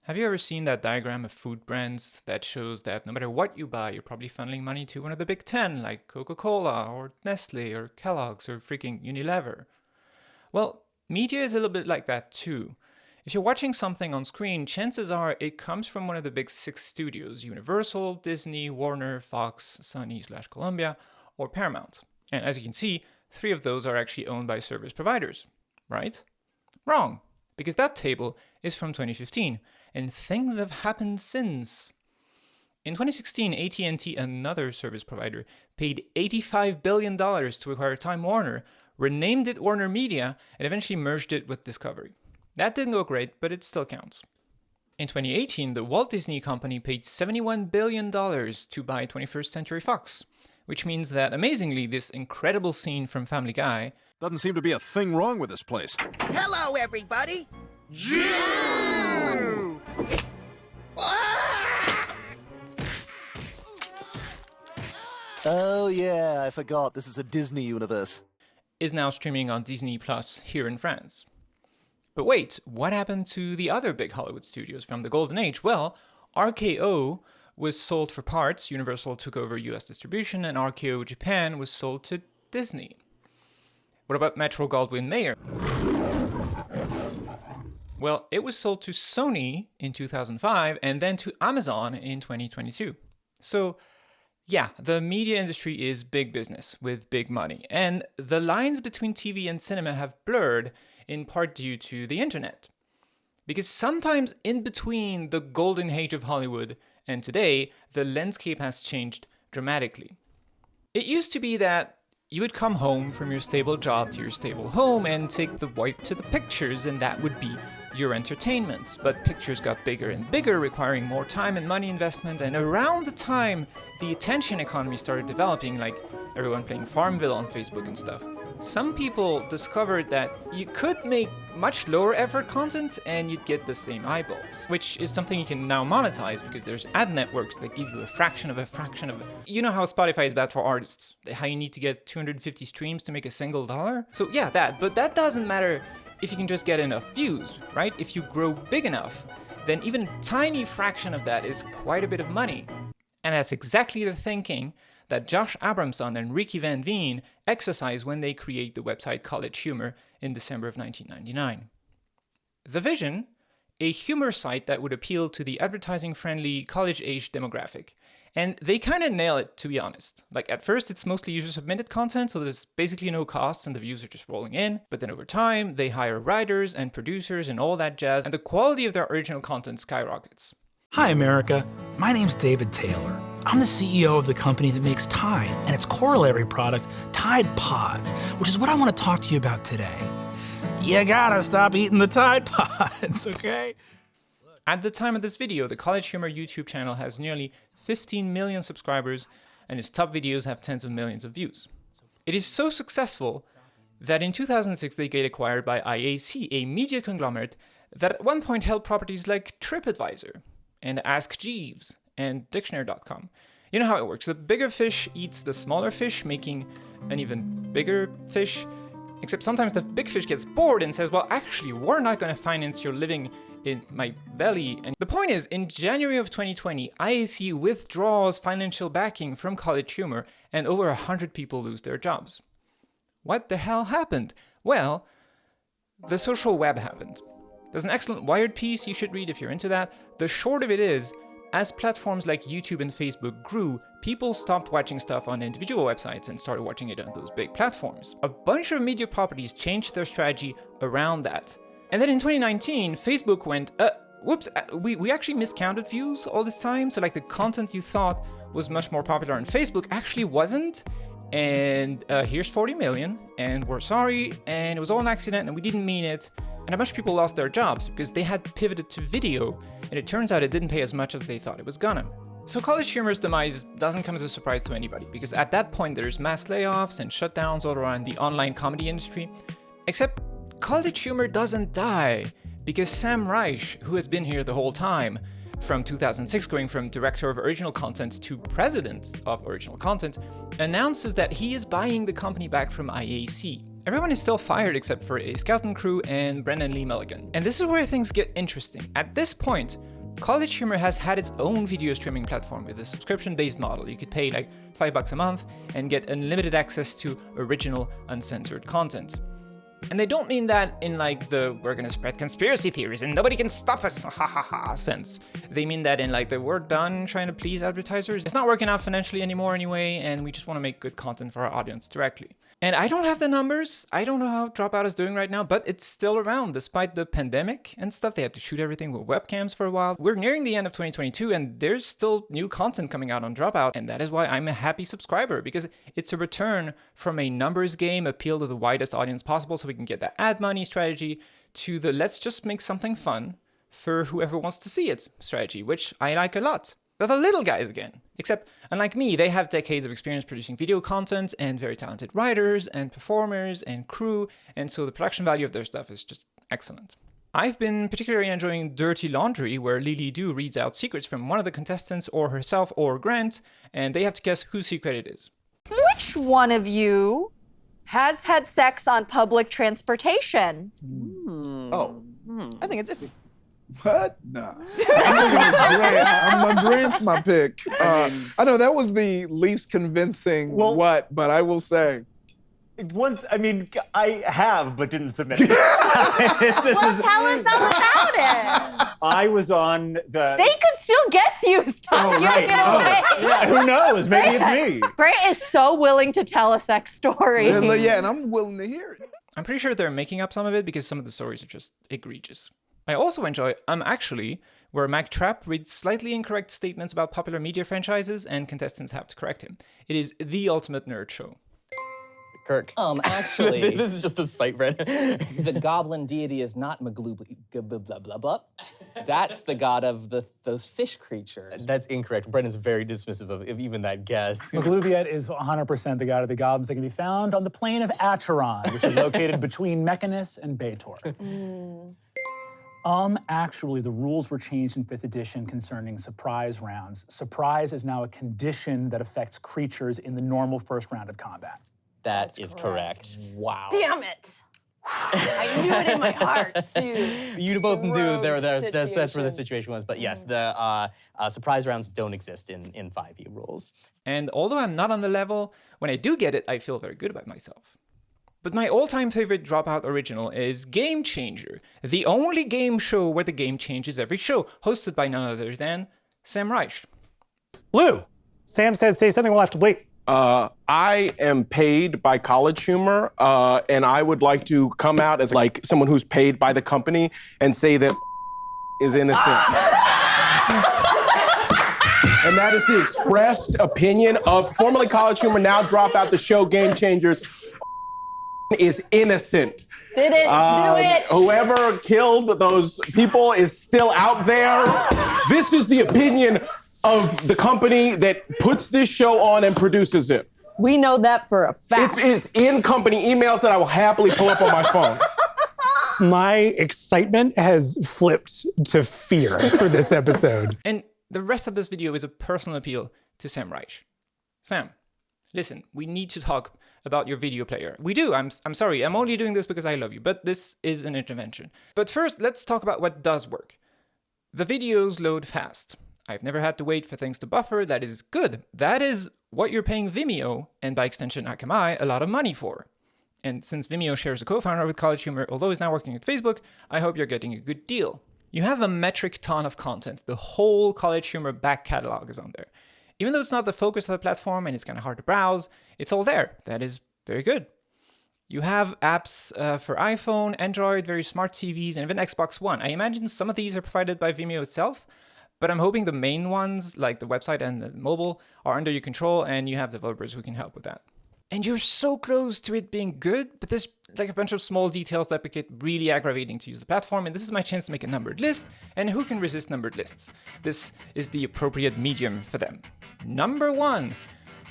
Have you ever seen that diagram of food brands that shows that no matter what you buy, you're probably funneling money to one of the big 10, like Coca-Cola or Nestle or Kellogg's or freaking Unilever? Well, media is a little bit like that too. If you're watching something on screen, chances are it comes from one of the big 6 studios: Universal, Disney, Warner, Fox, Sony/Columbia, or Paramount. And as you can see, 3 of those are actually owned by service providers, right? Wrong, because that table is from 2015, and things have happened since. In 2016, AT&T, another service provider, paid $85 billion to acquire Time Warner, renamed it Warner Media, and eventually merged it with Discovery. That didn't go great, but it still counts. In 2018, the Walt Disney Company paid $71 billion to buy 21st Century Fox, which means that, amazingly, this incredible scene from Family Guy Doesn't seem to be a thing wrong with this place. Hello, everybody! Jew! Oh yeah, I forgot. This is a Disney universe. is now streaming on Disney Plus here in France. But wait, what happened to the other big Hollywood studios from the Golden Age? Well, RKO was sold for parts, Universal took over US distribution, and RKO Japan was sold to Disney. What about Metro-Goldwyn-Mayer? Well, it was sold to Sony in 2005 and then to Amazon in 2022. So, yeah, the media industry is big business with big money. And the lines between TV and cinema have blurred, in part due to the internet. Because sometimes in between the golden age of Hollywood and today, the landscape has changed dramatically. It used to be that you would come home from your stable job to your stable home and take the wife to the pictures, and that would be your entertainment. But pictures got bigger and bigger, requiring more time and money investment, and around the time the attention economy started developing, like everyone playing Farmville on Facebook and stuff, some people discovered that you could make much lower effort content and you'd get the same eyeballs, which is something you can now monetize because there's ad networks that give you a fraction of a fraction of a... You know how Spotify is bad for artists, how you need to get 250 streams to make a single dollar? So yeah, but that doesn't matter if you can just get enough views, right? If you grow big enough, then even a tiny fraction of that is quite a bit of money. And that's exactly the thinking that Josh Abramson and Ricky Van Veen exercise when they create the website CollegeHumor in December of 1999. The vision? A humor site that would appeal to the advertising-friendly college-age demographic. And they kind of nail it, to be honest. Like, at first, it's mostly user-submitted content, so there's basically no costs and the views are just rolling in. But then over time, they hire writers and producers and all that jazz, and the quality of their original content skyrockets. Hi, America. My name's David Taylor. I'm the CEO of the company that makes Tide and its corollary product, Tide Pods, which is what I want to talk to you about today. You gotta stop eating the Tide Pods, okay? At the time of this video, the CollegeHumor YouTube channel has nearly 15 million subscribers, and its top videos have tens of millions of views. It is so successful that in 2006 they get acquired by IAC, a media conglomerate that at one point held properties like TripAdvisor and Ask Jeeves and Dictionary.com. You know how it works. The bigger fish eats the smaller fish, making an even bigger fish. Except sometimes the big fish gets bored and says, well, actually, we're not going to finance your living in my belly. And the point is, in January of 2020, IAC withdraws financial backing from CollegeHumor, and over 100 people lose their jobs. What the hell happened? Well, the social web happened. There's an excellent Wired piece you should read if you're into that. The short of it is, as platforms like YouTube and Facebook grew, people stopped watching stuff on individual websites and started watching it on those big platforms. A bunch of media properties changed their strategy around that. And then in 2019, Facebook went, whoops, we actually miscounted views all this time. So like the content you thought was much more popular on Facebook actually wasn't. And here's 40 million, and we're sorry, and it was all an accident, and we didn't mean it. And a bunch of people lost their jobs because they had pivoted to video, and it turns out it didn't pay as much as they thought it was gonna. So CollegeHumor's demise doesn't come as a surprise to anybody, because at that point there's mass layoffs and shutdowns all around the online comedy industry. Except CollegeHumor doesn't die, because Sam Reich, who has been here the whole time, from 2006 going from director of original content to president of original content, announces that he is buying the company back from IAC. Everyone is still fired except for a skeleton crew and Brendan Lee Mulligan. And this is where things get interesting. At this point, CollegeHumor has had its own video streaming platform with a subscription-based model. You could pay like $5 a month and get unlimited access to original, uncensored content. And they don't mean that in like the we're gonna spread conspiracy theories and nobody can stop us ha ha ha sense. They mean that in like the we're done trying to please advertisers. It's not working out financially anymore anyway, and we just want to make good content for our audience directly. And I don't have the numbers. I don't know how Dropout is doing right now, but it's still around despite the pandemic and stuff. They had to shoot everything with webcams for a while. We're nearing the end of 2022 and there's still new content coming out on Dropout. And that is why I'm a happy subscriber, because it's a return from a numbers game, appeal to the widest audience possible so we can get that ad money strategy, to the let's just make something fun for whoever wants to see it strategy, which I like a lot. They're the little guys again. Except, unlike me, they have decades of experience producing video content and very talented writers and performers and crew, and so the production value of their stuff is just excellent. I've been particularly enjoying Dirty Laundry, where Lili reads out secrets from one of the contestants or herself or Grant, and they have to guess whose secret it is. Which one of you has had sex on public transportation? I think it's iffy. What? Nah. Grant's my pick. I know that was the least convincing but I will say. Once, I have, but didn't submit. Tell us all about it. I was on the... They could still guess you. Stop giving it away. Yeah, who knows? Maybe it's me. Grant is so willing to tell a sex story. Yeah, and I'm willing to hear it. I'm pretty sure they're making up some of it because some of the stories are just egregious. I also enjoy Actually, where Mike Trapp reads slightly incorrect statements about popular media franchises and contestants have to correct him. It is the ultimate nerd show. Kirk. Actually, this is just a spite, Brett. the goblin deity is not Magloob, blah, blah, blah. That's the god of those fish creatures. That's incorrect. Brendan's very dismissive of even that guess. Maglubiet is 100% the god of the goblins that can be found on the plain of Acheron, which is located between Mechanus and Baator. Actually, the rules were changed in 5th edition concerning surprise rounds. Surprise is now a condition that affects creatures in the normal first round of combat. That is correct. Wow. Damn it. I knew it in my heart, too. You both knew that's where the situation. situation was, but yes, the surprise rounds don't exist in 5e rules. And although I'm not on the level, when I do get it, I feel very good about myself. But my all-time favorite Dropout original is Game Changer, the only game show where the game changes every show, hosted by none other than Sam Reich. Lou, Sam says say something, we'll have to wait. I am paid by CollegeHumor, and I would like to come out as like someone who's paid by the company and say that is innocent. And that is the expressed opinion of formerly CollegeHumor, now Dropout, the show Game Changers, is innocent. Didn't do it. Whoever killed those people is still out there. This is the opinion of the company that puts this show on and produces it. We know that for a fact. It's in company emails that I will happily pull up on my phone. My excitement has flipped to fear for this episode. And the rest of this video is a personal appeal to Sam Reich. Sam, listen, we need to talk about your video player. We do, I'm sorry, I'm only doing this because I love you, but this is an intervention. But first, let's talk about what does work. The videos load fast. I've never had to wait for things to buffer. That is good. That is what you're paying Vimeo, and by extension Akamai, a lot of money for. And since Vimeo shares a co-founder with CollegeHumor, although he's now working at Facebook, I hope you're getting a good deal. You have a metric ton of content. The whole CollegeHumor back catalog is on there. Even though it's not the focus of the platform and it's kind of hard to browse, it's all there. That is very good. You have apps for iPhone, Android, various smart TVs, and even Xbox One. I imagine some of these are provided by Vimeo itself, but I'm hoping the main ones, like the website and the mobile, are under your control and you have developers who can help with that. And you're so close to it being good, but there's like a bunch of small details that make it really aggravating to use the platform, and this is my chance to make a numbered list, and who can resist numbered lists? This is the appropriate medium for them. Number 1.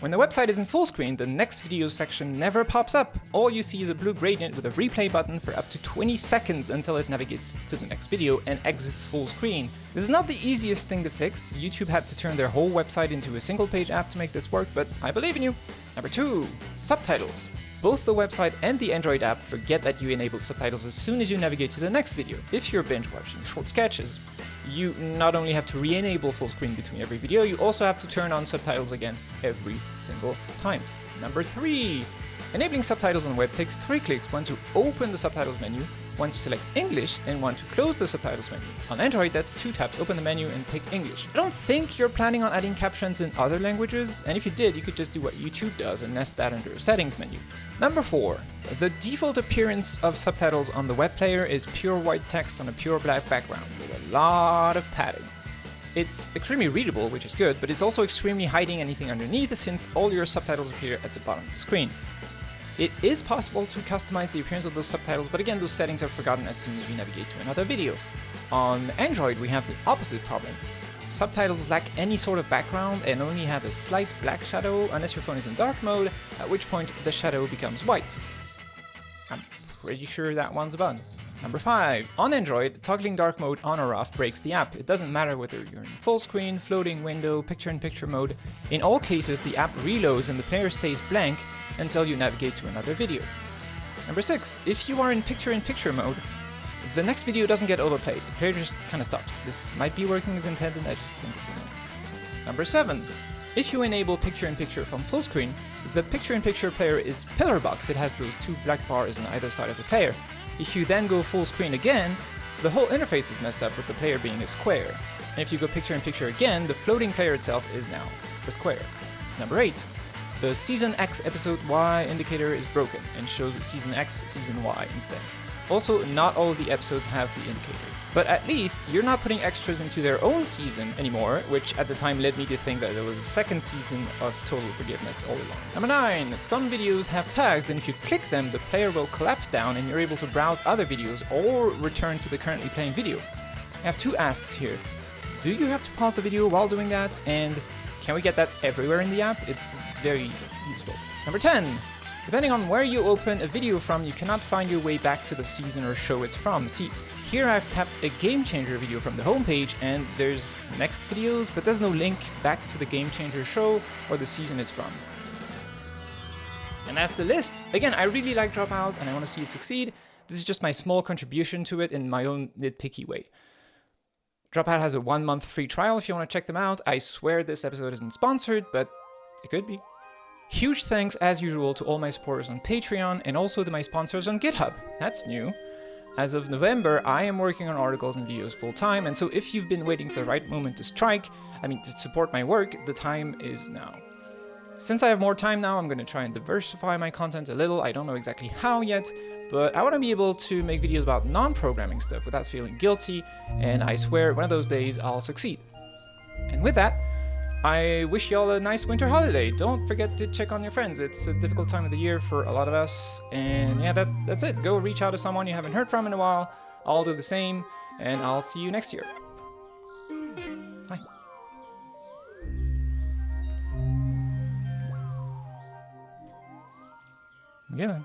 When the website is in full screen, the next video section never pops up. All you see is a blue gradient with a replay button for up to 20 seconds until it navigates to the next video and exits full screen. This is not the easiest thing to fix. YouTube had to turn their whole website into a single page app to make this work, but I believe in you. Number 2, subtitles. Both the website and the Android app forget that you enable subtitles as soon as you navigate to the next video. If you're binge watching short sketches, you not only have to re-enable full screen between every video, you also have to turn on subtitles again every single time. Number 3. Enabling subtitles on the web takes 3 clicks, one to open the subtitles menu, one to select English, then one to close the subtitles menu. On Android, that's 2 taps, open the menu and pick English. I don't think you're planning on adding captions in other languages, and if you did, you could just do what YouTube does and nest that under settings menu. Number 4. The default appearance of subtitles on the web player is pure white text on a pure black background with a lot of padding. It's extremely readable, which is good, but it's also extremely hiding anything underneath since all your subtitles appear at the bottom of the screen. It is possible to customize the appearance of those subtitles, but again, those settings are forgotten as soon as you navigate to another video. On Android, we have the opposite problem. Subtitles lack any sort of background and only have a slight black shadow unless your phone is in dark mode, at which point the shadow becomes white. I'm pretty sure that one's a bug. Number 5. On Android, toggling dark mode on or off breaks the app. It doesn't matter whether you're in full screen, floating window, picture-in-picture mode. In all cases, the app reloads and the player stays blank until you navigate to another video. Number 6. If you are in picture-in-picture mode, the next video doesn't get autoplayed. The player just kind of stops. This might be working as intended, I just think it's annoying. Number 7. If you enable picture-in-picture from full screen, the picture-in-picture player is pillar box. It has those 2 black bars on either side of the player. If you then go full screen again, the whole interface is messed up with the player being a square. And if you go picture-in-picture again, the floating player itself is now a square. Number 8. The Season X Episode Y indicator is broken and shows Season X, Season Y instead. Also, not all of the episodes have the indicator. But at least, you're not putting extras into their own season anymore, which at the time led me to think that there was a second season of Total Forgiveness all along. Number 9. Some videos have tags, and if you click them, the player will collapse down and you're able to browse other videos or return to the currently playing video. I have 2 asks here. Do you have to pause the video while doing that? And can we get that everywhere in the app? It's very useful. Number 10. Depending on where you open a video from, you cannot find your way back to the season or show it's from. See, here I've tapped a Game Changer video from the homepage and there's next videos, but there's no link back to the Game Changer show or the season it's from. And that's the list. Again, I really like Dropout and I want to see it succeed. This is just my small contribution to it in my own nitpicky way. Dropout has a 1-month free trial if you want to check them out. I swear this episode isn't sponsored, but it could be. Huge thanks, as usual, to all my supporters on Patreon and also to my sponsors on GitHub. That's new. As of November, I am working on articles and videos full-time, and so if you've been waiting for the right moment to to support my work, the time is now. Since I have more time now, I'm going to try and diversify my content a little. I don't know exactly how yet, but I want to be able to make videos about non-programming stuff without feeling guilty, and I swear one of those days I'll succeed. And with that, I wish y'all a nice winter holiday. Don't forget to check on your friends. It's a difficult time of the year for a lot of us. And yeah, that's it. Go reach out to someone you haven't heard from in a while. I'll do the same, and I'll see you next year. Bye. Yeah.